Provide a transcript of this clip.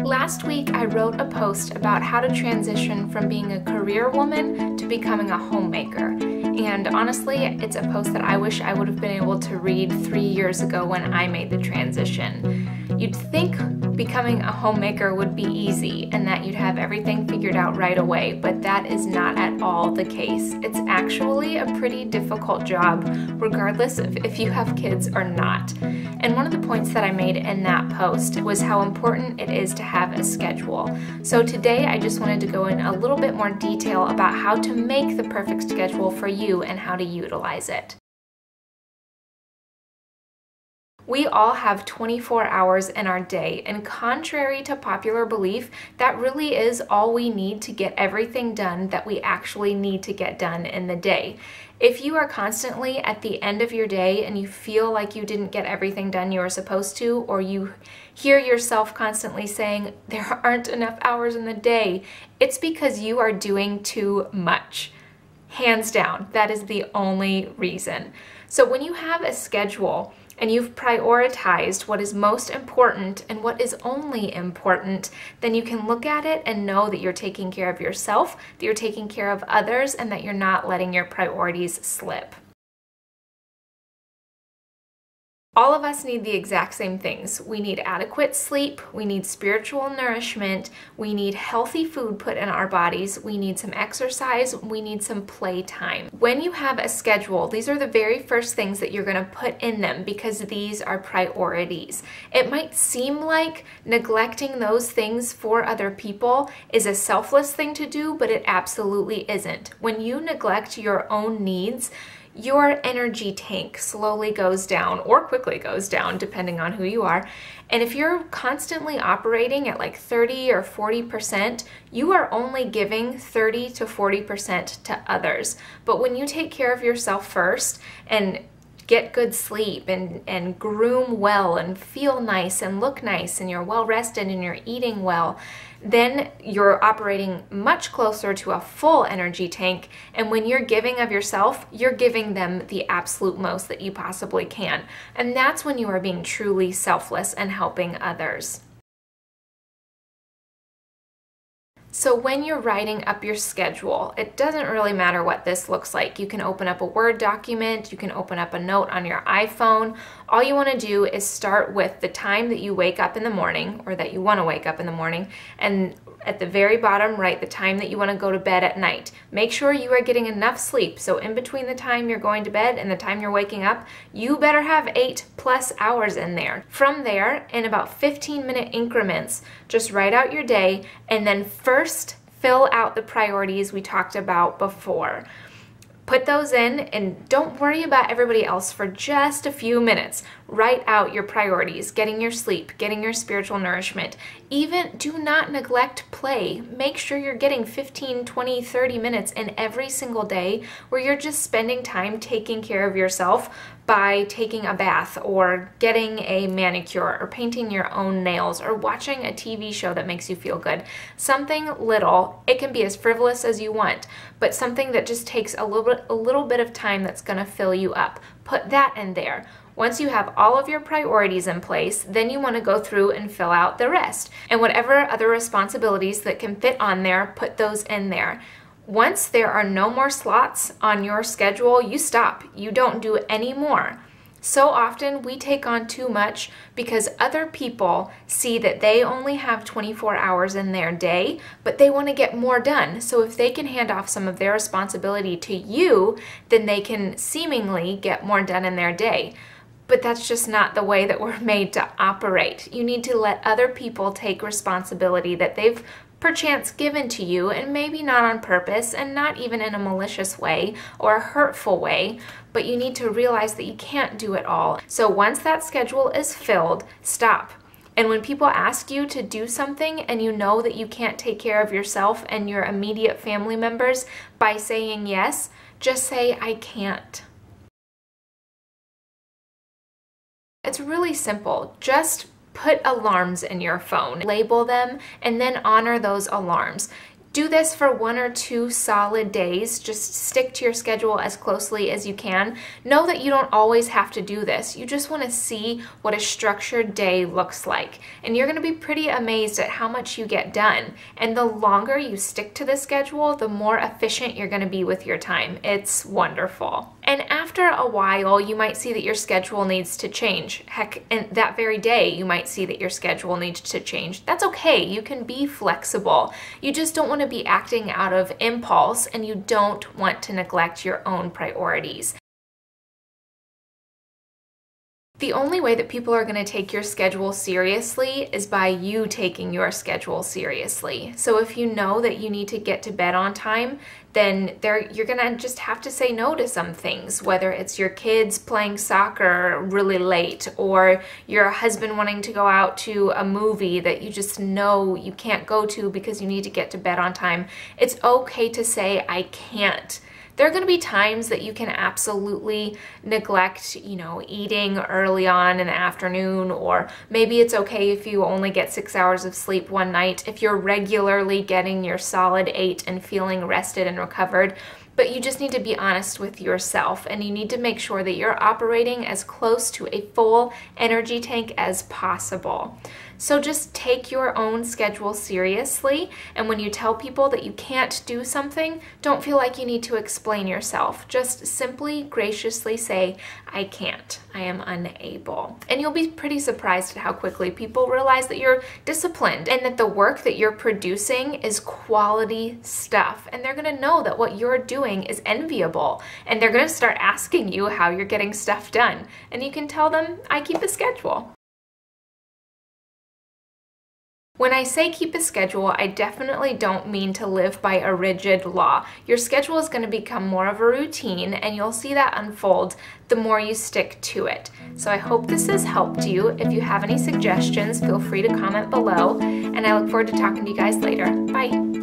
Last week, I wrote a post about how to transition from being a career woman to becoming a homemaker. And honestly, it's a post that I wish I would have been able to read 3 years ago when I made the transition. You'd think becoming a homemaker would be easy and that you'd have everything figured out right away, but that is not at all the case. It's actually a pretty difficult job, regardless of if you have kids or not. And one of the points that I made in that post was how important it is to have a schedule. So today I just wanted to go in a little bit more detail about how to make the perfect schedule for you and how to utilize it. We all have 24 hours in our day, and contrary to popular belief, that really is all we need to get everything done that we actually need to get done in the day. If you are constantly at the end of your day and you feel like you didn't get everything done you were supposed to, or you hear yourself constantly saying, there aren't enough hours in the day, it's because you are doing too much. Hands down, that is the only reason. So when you have a schedule, and you've prioritized what is most important and what is only important, then you can look at it and know that you're taking care of yourself, that you're taking care of others, and that you're not letting your priorities slip. All of us need the exact same things. We need adequate sleep, we need spiritual nourishment, we need healthy food put in our bodies, we need some exercise, we need some playtime. When you have a schedule, these are the very first things that you're going to put in them because these are priorities. It might seem like neglecting those things for other people is a selfless thing to do, but it absolutely isn't. When you neglect your own needs, your energy tank slowly goes down or quickly goes down depending on who you are. And if you're constantly operating at like 30 or 40%, you are only giving 30 to 40% to others. But when you take care of yourself first and get good sleep and groom well and feel nice and look nice and you're well rested and you're eating well, then you're operating much closer to a full energy tank. And when you're giving of yourself, you're giving them the absolute most that you possibly can. And that's when you are being truly selfless and helping others. So when you're writing up your schedule, it doesn't really matter what this looks like. You can open up a Word document, you can open up a note on your iPhone. All you want to do is start with the time that you wake up in the morning, or that you want to wake up in the morning, and at the very bottom, write the time that you want to go to bed at night. Make sure you are getting enough sleep. So in between the time you're going to bed and the time you're waking up, you better have 8+ hours in there. From there, in about 15-minute increments, just write out your day and then first fill out the priorities we talked about before. Put those in and don't worry about everybody else for just a few minutes. Write out your priorities, getting your sleep, getting your spiritual nourishment. Even do not neglect play. Make sure you're getting 15, 20, 30 minutes in every single day where you're just spending time taking care of yourself by taking a bath or getting a manicure or painting your own nails or watching a TV show that makes you feel good. Something little, it can be as frivolous as you want, but something that just takes a little bit of time that's going to fill you up. Put that in there. Once you have all of your priorities in place, then you want to go through and fill out the rest. And whatever other responsibilities that can fit on there, put those in there. Once there are no more slots on your schedule, you stop. You don't do any more. So often we take on too much because other people see that they only have 24 hours in their day, but they want to get more done. So if they can hand off some of their responsibility to you, then they can seemingly get more done in their day. But that's just not the way that we're made to operate. You need to let other people take responsibility that they've perchance given to you, and maybe not on purpose and not even in a malicious way or a hurtful way, but you need to realize that you can't do it all. So once that schedule is filled, stop. And when people ask you to do something and you know that you can't take care of yourself and your immediate family members by saying yes, just say, I can't. It's really simple. Just put alarms in your phone, label them, and then honor those alarms. Do this for 1 or 2 solid days. Just stick to your schedule as closely as you can. Know that you don't always have to do this. You just want to see what a structured day looks like. And you're going to be pretty amazed at how much you get done. And the longer you stick to the schedule, the more efficient you're going to be with your time. It's wonderful. And after a while, you might see that your schedule needs to change. Heck, and that very day, you might see that your schedule needs to change. That's okay. You can be flexible. You just don't want to be acting out of impulse, and you don't want to neglect your own priorities. The only way that people are going to take your schedule seriously is by you taking your schedule seriously. So if you know that you need to get to bed on time, then you're going to just have to say no to some things, whether it's your kids playing soccer really late or your husband wanting to go out to a movie that you just know you can't go to because you need to get to bed on time. It's okay to say, I can't. There are going to be times that you can absolutely neglect, eating early on in the afternoon, or maybe it's okay if you only get 6 hours of sleep one night, if you're regularly getting your solid 8 and feeling rested and recovered. But you just need to be honest with yourself, and you need to make sure that you're operating as close to a full energy tank as possible. So just take your own schedule seriously, and when you tell people that you can't do something, don't feel like you need to explain yourself. Just simply, graciously say, I can't, I am unable. And you'll be pretty surprised at how quickly people realize that you're disciplined and that the work that you're producing is quality stuff. And they're gonna know that what you're doing is enviable, and they're gonna start asking you how you're getting stuff done. And you can tell them, I keep a schedule. When I say keep a schedule, I definitely don't mean to live by a rigid law. Your schedule is going to become more of a routine, and you'll see that unfold the more you stick to it. So I hope this has helped you. If you have any suggestions, feel free to comment below, and I look forward to talking to you guys later. Bye!